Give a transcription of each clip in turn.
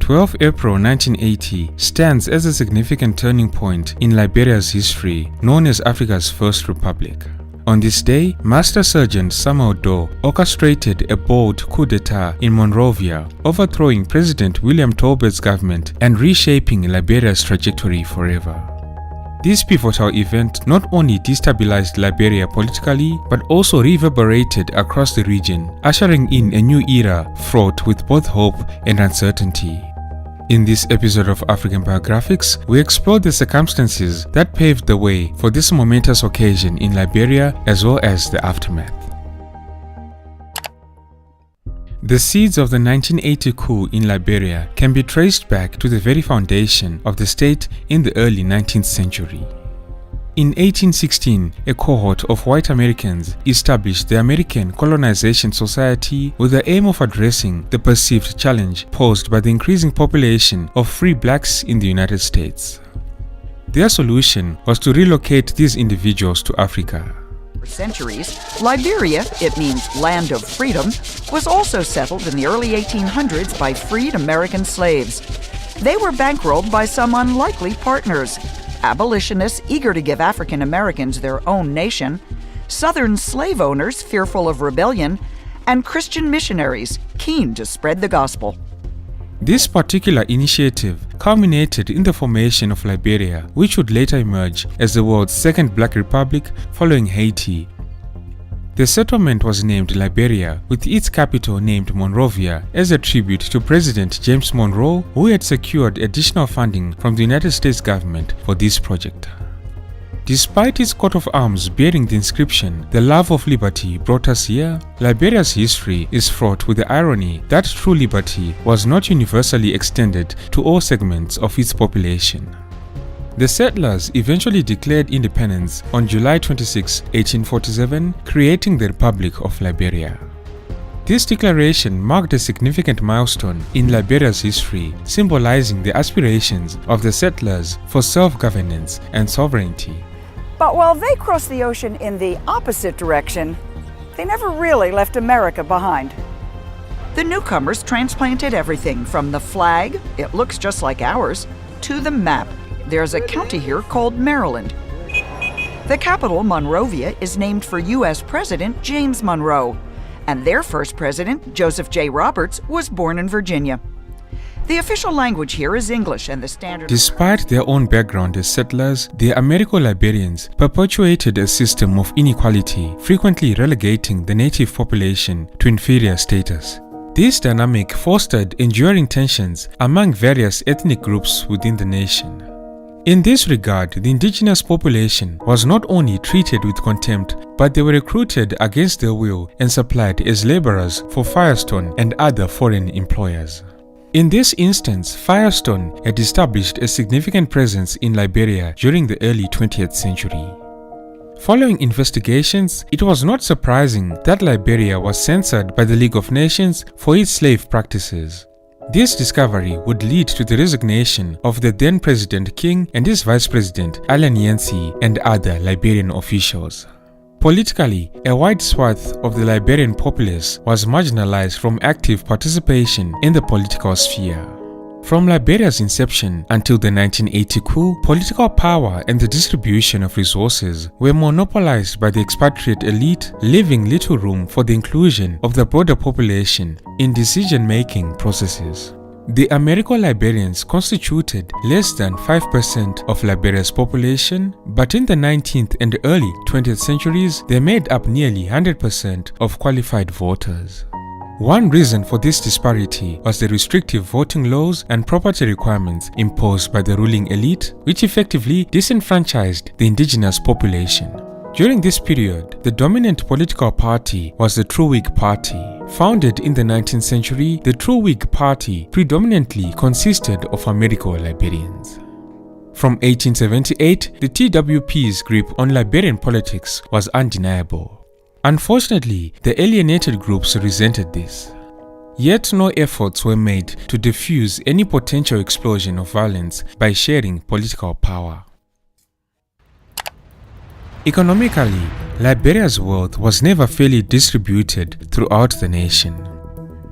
12 April 1980 stands as a significant turning point in Liberia's history, known as Africa's First Republic. On this day, Master Sergeant Samuel Doe orchestrated a bold coup d'etat in Monrovia, overthrowing President William Tolbert's government and reshaping Liberia's trajectory forever. This pivotal event not only destabilized Liberia politically, but also reverberated across the region, ushering in a new era fraught with both hope and uncertainty. In this episode of African Biographics, we explore the circumstances that paved the way for this momentous occasion in Liberia as well as the aftermath. The seeds of the 1980 coup in Liberia can be traced back to the very foundation of the state in the early 19th century. In 1816, a cohort of white Americans established the American Colonization Society with the aim of addressing the perceived challenge posed by the increasing population of free blacks in the United States. Their solution was to relocate these individuals to Africa. For centuries, Liberia, it means land of freedom, was also settled in the early 1800s by freed American slaves. They were bankrolled by some unlikely partners: abolitionists eager to give African Americans their own nation, Southern slave owners fearful of rebellion, and Christian missionaries keen to spread the gospel. This particular initiative culminated in the formation of Liberia, which would later emerge as the world's second black republic following Haiti. The settlement was named Liberia, with its capital named Monrovia, as a tribute to President James Monroe, who had secured additional funding from the United States government for this project. Despite its coat of arms bearing the inscription, "The love of liberty brought us here," Liberia's history is fraught with the irony that true liberty was not universally extended to all segments of its population. The settlers eventually declared independence on July 26, 1847, creating the Republic of Liberia. This declaration marked a significant milestone in Liberia's history, symbolizing the aspirations of the settlers for self-governance and sovereignty. But while they crossed the ocean in the opposite direction, they never really left America behind. The newcomers transplanted everything from the flag, it looks just like ours, to the map. There's a county here called Maryland. The capital, Monrovia, is named for U.S. President James Monroe, and their first president, Joseph J. Roberts, was born in Virginia. The official language here is English, and the standard... Despite their own background as settlers, the Americo-Liberians perpetuated a system of inequality, frequently relegating the native population to inferior status. This dynamic fostered enduring tensions among various ethnic groups within the nation. In this regard, the indigenous population was not only treated with contempt, but they were recruited against their will and supplied as laborers for Firestone and other foreign employers. In this instance, Firestone had established a significant presence in Liberia during the early 20th century. Following investigations, it was not surprising that Liberia was censored by the League of Nations for its slave practices. This discovery would lead to the resignation of the then President King and his Vice President Allen Yancey and other Liberian officials. Politically, a wide swath of the Liberian populace was marginalized from active participation in the political sphere. From Liberia's inception until the 1980 coup, political power and the distribution of resources were monopolized by the expatriate elite, leaving little room for the inclusion of the broader population in decision-making processes. The Americo-Liberians constituted less than 5% of Liberia's population, but in the 19th and early 20th centuries, they made up nearly 100% of qualified voters. One reason for this disparity was the restrictive voting laws and property requirements imposed by the ruling elite, which effectively disenfranchised the indigenous population. During this period, the dominant political party was the True Whig Party. Founded in the 19th century, the True Whig Party predominantly consisted of Americo-Liberians. From 1878, the TWP's grip on Liberian politics was undeniable. Unfortunately, the alienated groups resented this. Yet no efforts were made to defuse any potential explosion of violence by sharing political power. Economically, Liberia's wealth was never fairly distributed throughout the nation.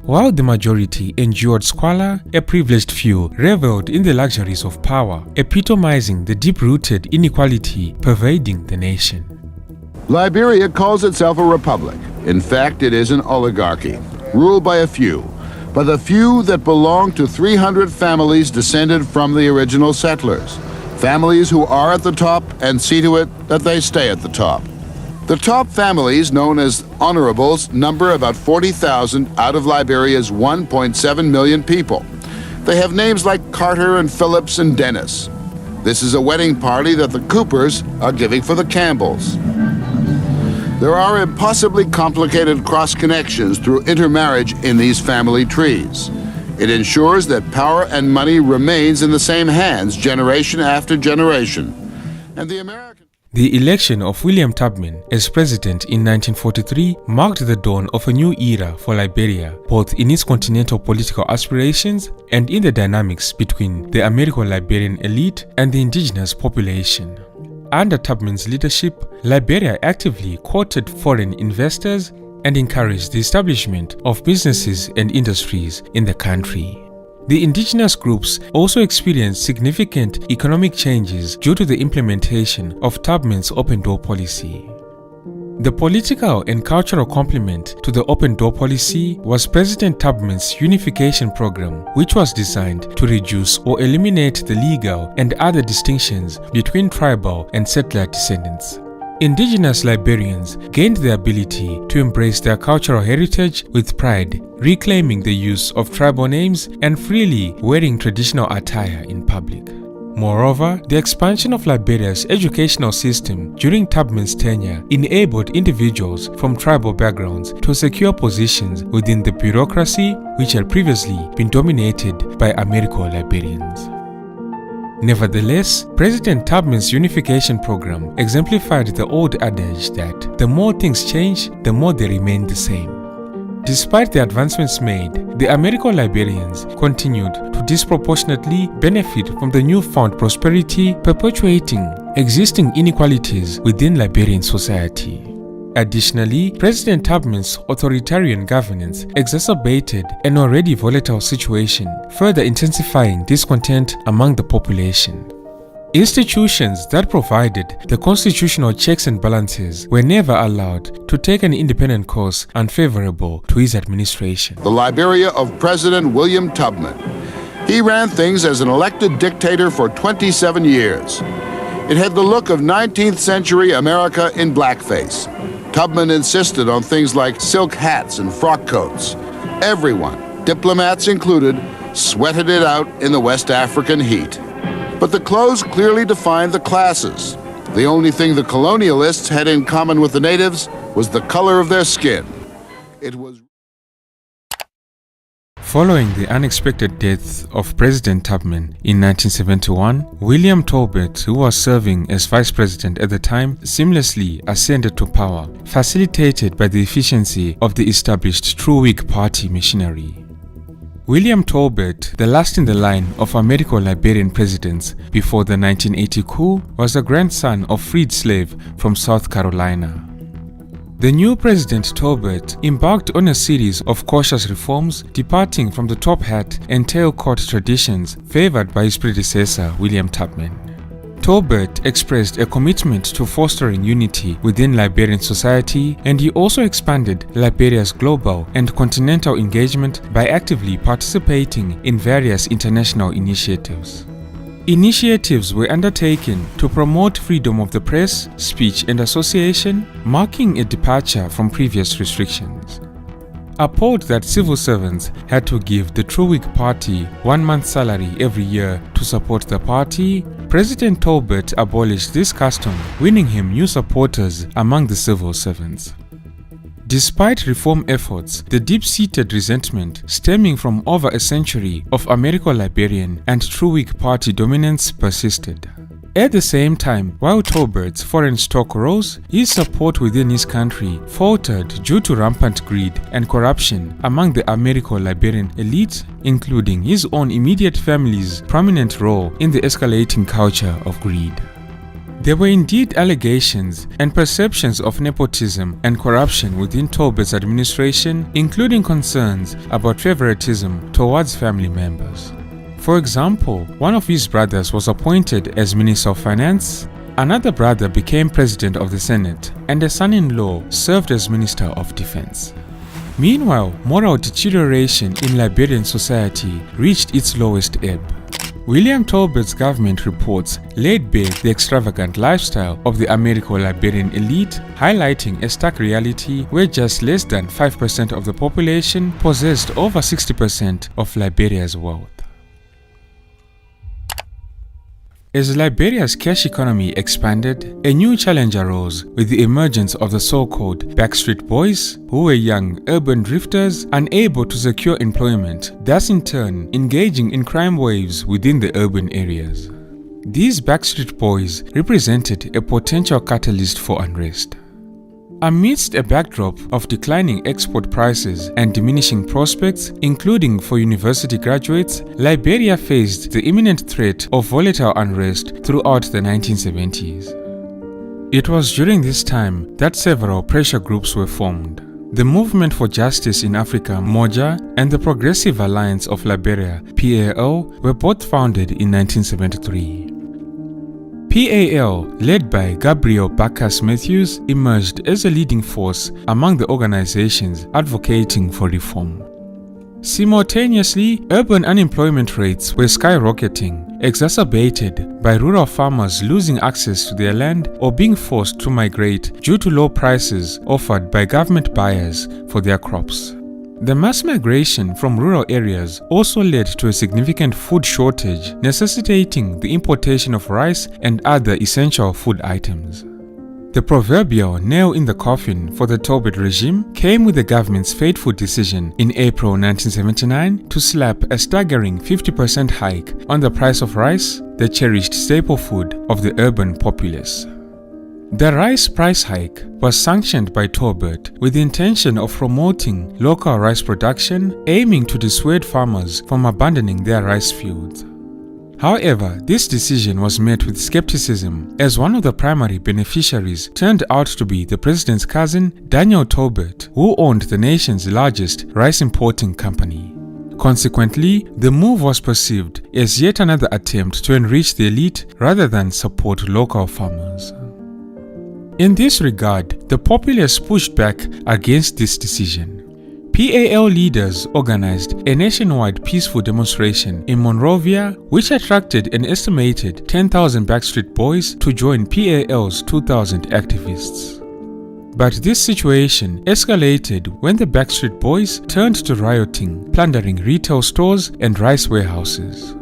While the majority endured squalor, a privileged few reveled in the luxuries of power, epitomizing the deep-rooted inequality pervading the nation. Liberia calls itself a republic. In fact, it is an oligarchy, ruled by a few, but the few that belong to 300 families descended from the original settlers. Families who are at the top and see to it that they stay at the top. The top families, known as honorables, number about 40,000 out of Liberia's 1.7 million people. They have names like Carter and Phillips and Dennis. This is a wedding party that the Coopers are giving for the Campbells. There are impossibly complicated cross-connections through intermarriage in these family trees. It ensures that power and money remains in the same hands generation after generation. And The election of William Tubman as president in 1943 marked the dawn of a new era for Liberia, both in its continental political aspirations and in the dynamics between the American-Liberian elite and the indigenous population. Under Tubman's leadership, Liberia actively courted foreign investors and encouraged the establishment of businesses and industries in the country. The indigenous groups also experienced significant economic changes due to the implementation of Tubman's open-door policy. The political and cultural complement to the open-door policy was President Tubman's unification program, which was designed to reduce or eliminate the legal and other distinctions between tribal and settler descendants. Indigenous Liberians gained the ability to embrace their cultural heritage with pride, reclaiming the use of tribal names and freely wearing traditional attire in public. Moreover, the expansion of Liberia's educational system during Tubman's tenure enabled individuals from tribal backgrounds to secure positions within the bureaucracy which had previously been dominated by Americo-Liberians. Nevertheless, President Tubman's unification program exemplified the old adage that the more things change, the more they remain the same. Despite the advancements made, the Americo-Liberians continued to disproportionately benefit from the newfound prosperity, perpetuating existing inequalities within Liberian society. Additionally, President Tubman's authoritarian governance exacerbated an already volatile situation, further intensifying discontent among the population. Institutions that provided the constitutional checks and balances were never allowed to take an independent course unfavorable to his administration. The Liberia of President William Tubman. He ran things as an elected dictator for 27 years. It had the look of 19th century America in blackface. Tubman insisted on things like silk hats and frock coats. Everyone, diplomats included, sweated it out in the West African heat. But the clothes clearly defined the classes. The only thing the colonialists had in common with the natives was the color of their skin. It was Following the unexpected death of President Tubman in 1971, William Tolbert, who was serving as vice president at the time, seamlessly ascended to power, facilitated by the efficiency of the established True Whig Party machinery. William Tolbert, the last in the line of Americo-Liberian presidents before the 1980 coup, was the grandson of freed slave from South Carolina. The new President Tolbert embarked on a series of cautious reforms, departing from the top hat and tailcoat traditions favored by his predecessor, William Tubman. Tolbert expressed a commitment to fostering unity within Liberian society, and he also expanded Liberia's global and continental engagement by actively participating in various international initiatives. Initiatives were undertaken to promote freedom of the press, speech and association, marking a departure from previous restrictions. Appalled that civil servants had to give the True Whig Party 1 month's salary every year to support the party, President Tolbert abolished this custom, winning him new supporters among the civil servants. Despite reform efforts, the deep-seated resentment stemming from over a century of Americo-Liberian and True Whig Party dominance persisted. At the same time, while Tolbert's foreign stock rose, his support within his country faltered due to rampant greed and corruption among the Americo-Liberian elite, including his own immediate family's prominent role in the escalating culture of greed. There were indeed allegations and perceptions of nepotism and corruption within Taubert's administration, including concerns about favoritism towards family members. For example, one of his brothers was appointed as Minister of Finance, another brother became President of the Senate, and a son-in-law served as Minister of Defense. Meanwhile, moral deterioration in Liberian society reached its lowest ebb. William Taubert's government reports laid bare the extravagant lifestyle of the Americo-Liberian elite, highlighting a stark reality where just less than 5% of the population possessed over 60% of Liberia's wealth. As Liberia's cash economy expanded, a new challenge arose with the emergence of the so-called Backstreet Boys, who were young urban drifters unable to secure employment, thus in turn engaging in crime waves within the urban areas. These Backstreet Boys represented a potential catalyst for unrest. Amidst a backdrop of declining export prices and diminishing prospects, including for university graduates, Liberia faced the imminent threat of volatile unrest throughout the 1970s. It was during this time that several pressure groups were formed. The Movement for Justice in Africa, MOJA, and the Progressive Alliance of Liberia, PAL, were both founded in 1973. PAL, led by Gabriel Bacchus Matthews, emerged as a leading force among the organizations advocating for reform. Simultaneously, urban unemployment rates were skyrocketing, exacerbated by rural farmers losing access to their land or being forced to migrate due to low prices offered by government buyers for their crops. The mass migration from rural areas also led to a significant food shortage, necessitating the importation of rice and other essential food items. The proverbial nail in the coffin for the Taubert regime came with the government's fateful decision in April 1979 to slap a staggering 50% hike on the price of rice, the cherished staple food of the urban populace. The rice price hike was sanctioned by Taubert with the intention of promoting local rice production, aiming to dissuade farmers from abandoning their rice fields. However, this decision was met with skepticism as one of the primary beneficiaries turned out to be the president's cousin, Daniel Taubert, who owned the nation's largest rice importing company. Consequently, the move was perceived as yet another attempt to enrich the elite rather than support local farmers. In this regard, the populace pushed back against this decision. PAL leaders organized a nationwide peaceful demonstration in Monrovia, which attracted an estimated 10,000 Backstreet Boys to join PAL's 2,000 activists. But this situation escalated when the Backstreet Boys turned to rioting, plundering retail stores and rice warehouses.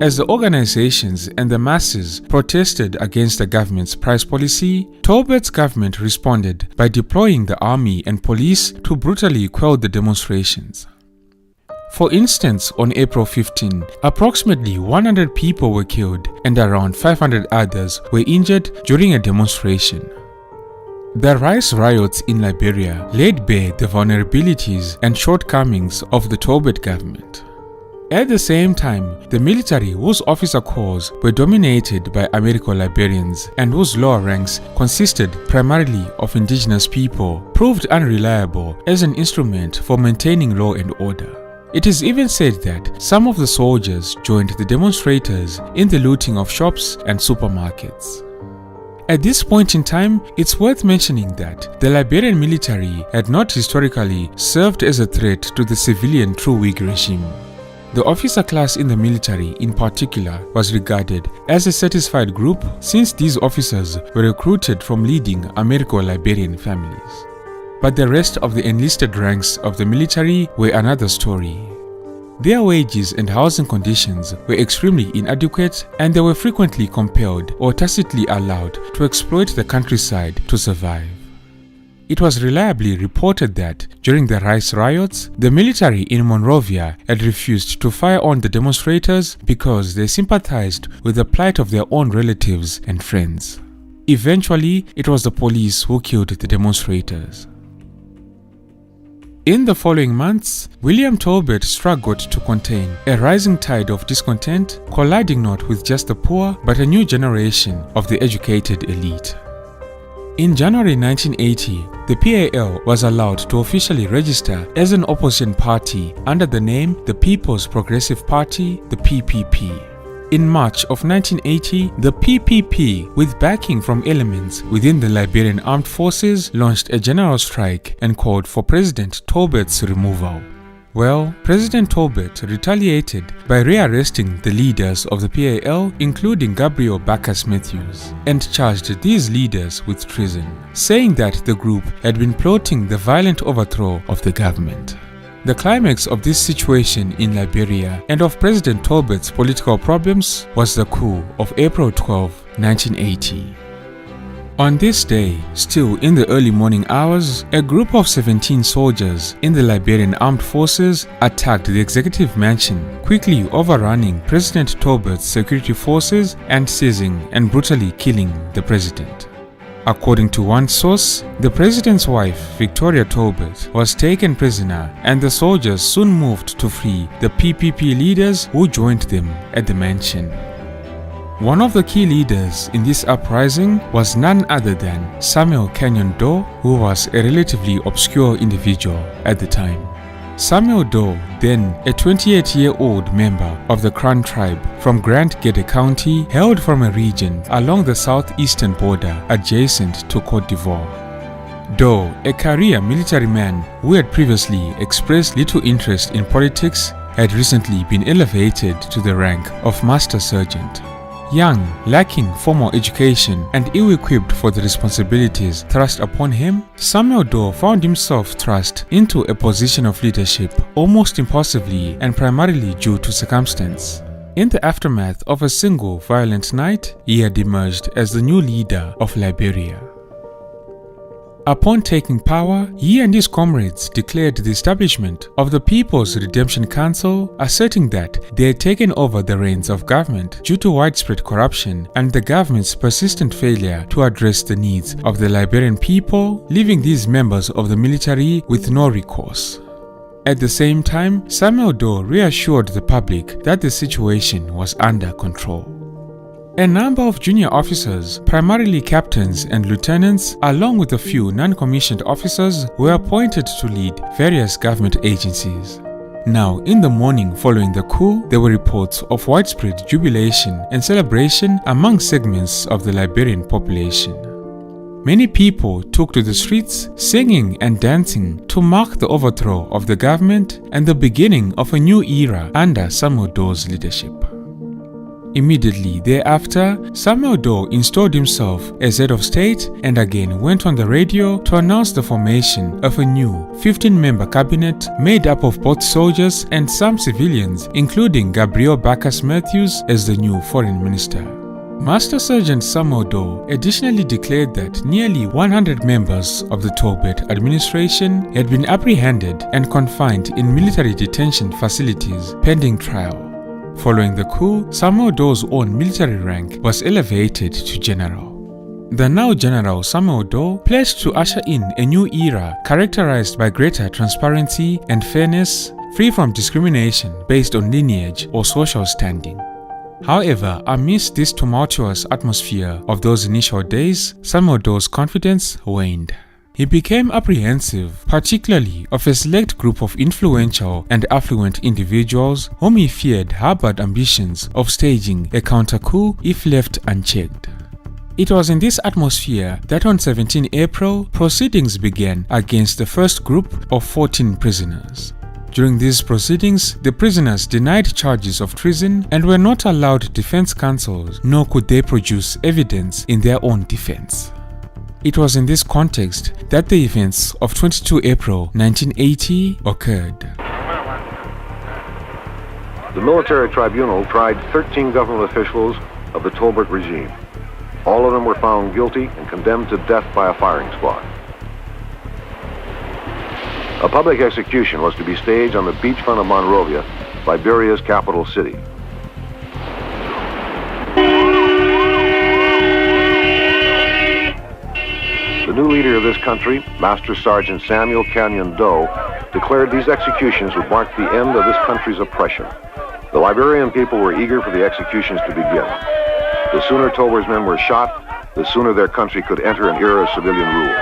As the organizations and the masses protested against the government's price policy, Taubert's government responded by deploying the army and police to brutally quell the demonstrations. For instance, on April 15, approximately 100 people were killed and around 500 others were injured during a demonstration. The rice riots in Liberia laid bare the vulnerabilities and shortcomings of the Taubert government. At the same time, the military, whose officer corps were dominated by Americo-Liberians and whose lower ranks consisted primarily of indigenous people, proved unreliable as an instrument for maintaining law and order. It is even said that some of the soldiers joined the demonstrators in the looting of shops and supermarkets. At this point in time, it's worth mentioning that the Liberian military had not historically served as a threat to the civilian true Whig regime. The officer class in the military, in particular, was regarded as a satisfied group since these officers were recruited from leading Americo-Liberian families. But the rest of the enlisted ranks of the military were another story. Their wages and housing conditions were extremely inadequate, and they were frequently compelled or tacitly allowed to exploit the countryside to survive. It was reliably reported that during the rice riots, the military in Monrovia had refused to fire on the demonstrators because they sympathized with the plight of their own relatives and friends. Eventually, it was the police who killed the demonstrators. In the following months, William Tolbert struggled to contain a rising tide of discontent, colliding not with just the poor, but a new generation of the educated elite. In January 1980, the PAL was allowed to officially register as an opposition party under the name the People's Progressive Party, the PPP. In March of 1980, the PPP, with backing from elements within the Liberian Armed Forces, launched a general strike and called for President Tolbert's removal. Well, President Tolbert retaliated by rearresting the leaders of the PAL, including Gabriel Bacchus Matthews, and charged these leaders with treason, saying that the group had been plotting the violent overthrow of the government. The climax of this situation in Liberia and of President Tolbert's political problems was the coup of April 12, 1980. On this day, still in the early morning hours, a group of 17 soldiers in the Liberian Armed Forces attacked the executive mansion, quickly overrunning President Tolbert's security forces and seizing and brutally killing the president. According to one source, the president's wife, Victoria Tolbert, was taken prisoner, and the soldiers soon moved to free the PPP leaders who joined them at the mansion. One of the key leaders in this uprising was none other than Samuel Kenyon Doe, who was a relatively obscure individual at the time. Samuel Doe, then a 28-year-old member of the Kran tribe from Grand Gede County, hailed from a region along the southeastern border adjacent to Côte d'Ivoire. Doe, a career military man who had previously expressed little interest in politics, had recently been elevated to the rank of Master Sergeant. Young, lacking formal education, and ill-equipped for the responsibilities thrust upon him, Samuel Doe found himself thrust into a position of leadership almost impulsively and primarily due to circumstance. In the aftermath of a single violent night, he had emerged as the new leader of Liberia. Upon taking power, he and his comrades declared the establishment of the People's Redemption Council, asserting that they had taken over the reins of government due to widespread corruption and the government's persistent failure to address the needs of the Liberian people, leaving these members of the military with no recourse. At the same time, Samuel Doe reassured the public that the situation was under control. A number of junior officers, primarily captains and lieutenants, along with a few non-commissioned officers, were appointed to lead various government agencies. Now, in the morning following the coup, there were reports of widespread jubilation and celebration among segments of the Liberian population. Many people took to the streets, singing and dancing to mark the overthrow of the government and the beginning of a new era under Samuel Doe's leadership. Immediately thereafter, Samuel Doe installed himself as head of state and again went on the radio to announce the formation of a new 15-member cabinet made up of both soldiers and some civilians, including Gabriel Bacchus Matthews as the new foreign minister. Master Sergeant Samuel Doe additionally declared that nearly 100 members of the Tolbert administration had been apprehended and confined in military detention facilities pending trial. Following the coup, Samuel Doe's own military rank was elevated to general. The now General Samuel Doe pledged to usher in a new era characterized by greater transparency and fairness, free from discrimination based on lineage or social standing. However, amidst this tumultuous atmosphere of those initial days, Samuel Doe's confidence waned. He became apprehensive, particularly of a select group of influential and affluent individuals whom he feared harbored ambitions of staging a counter-coup if left unchecked. It was in this atmosphere that on 17 April, proceedings began against the first group of 14 prisoners. During these proceedings, the prisoners denied charges of treason and were not allowed defense counsels, nor could they produce evidence in their own defense. It was in this context that the events of 22 April 1980 occurred. The military tribunal tried 13 government officials of the Tolbert regime. All of them were found guilty and condemned to death by a firing squad. A public execution was to be staged on the beachfront of Monrovia, Liberia's capital city. The new leader of this country, Master Sergeant Samuel Kenyon Doe, declared these executions would mark the end of this country's oppression. The Liberian people were eager for the executions to begin. The sooner Tober's men were shot, the sooner their country could enter an era of civilian rule.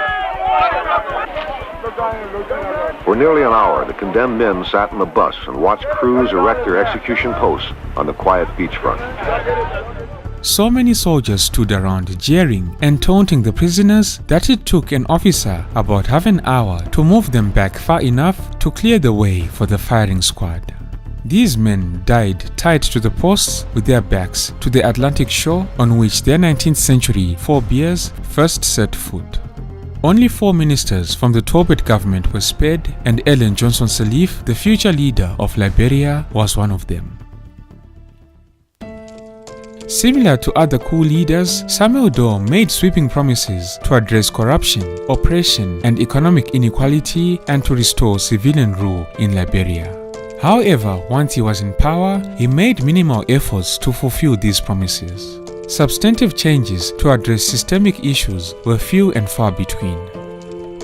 For nearly an hour, the condemned men sat in the bus and watched crews erect their execution posts on the quiet beachfront. So many soldiers stood around jeering and taunting the prisoners that it took an officer about half an hour to move them back far enough to clear the way for the firing squad. These men died tied to the posts with their backs to the Atlantic shore on which their 19th century forebears first set foot. Only 4 ministers from the Tobert government were spared, and Ellen Johnson Sirleaf, the future leader of Liberia, was one of them. Similar to other coup leaders, Samuel Doe made sweeping promises to address corruption, oppression, and economic inequality and to restore civilian rule in Liberia. However, once he was in power, he made minimal efforts to fulfill these promises. Substantive changes to address systemic issues were few and far between.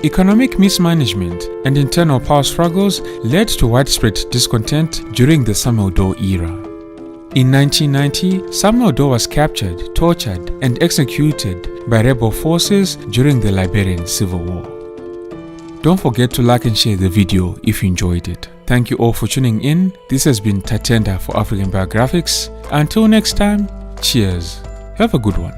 Economic mismanagement and internal power struggles led to widespread discontent during the Samuel Doe era. In 1990, Samuel Doe was captured, tortured, and executed by rebel forces during the Liberian Civil War. Don't forget to like and share the video if you enjoyed it. Thank you all for tuning in. This has been Tatenda for African Biographics. Until next time, cheers. Have a good one.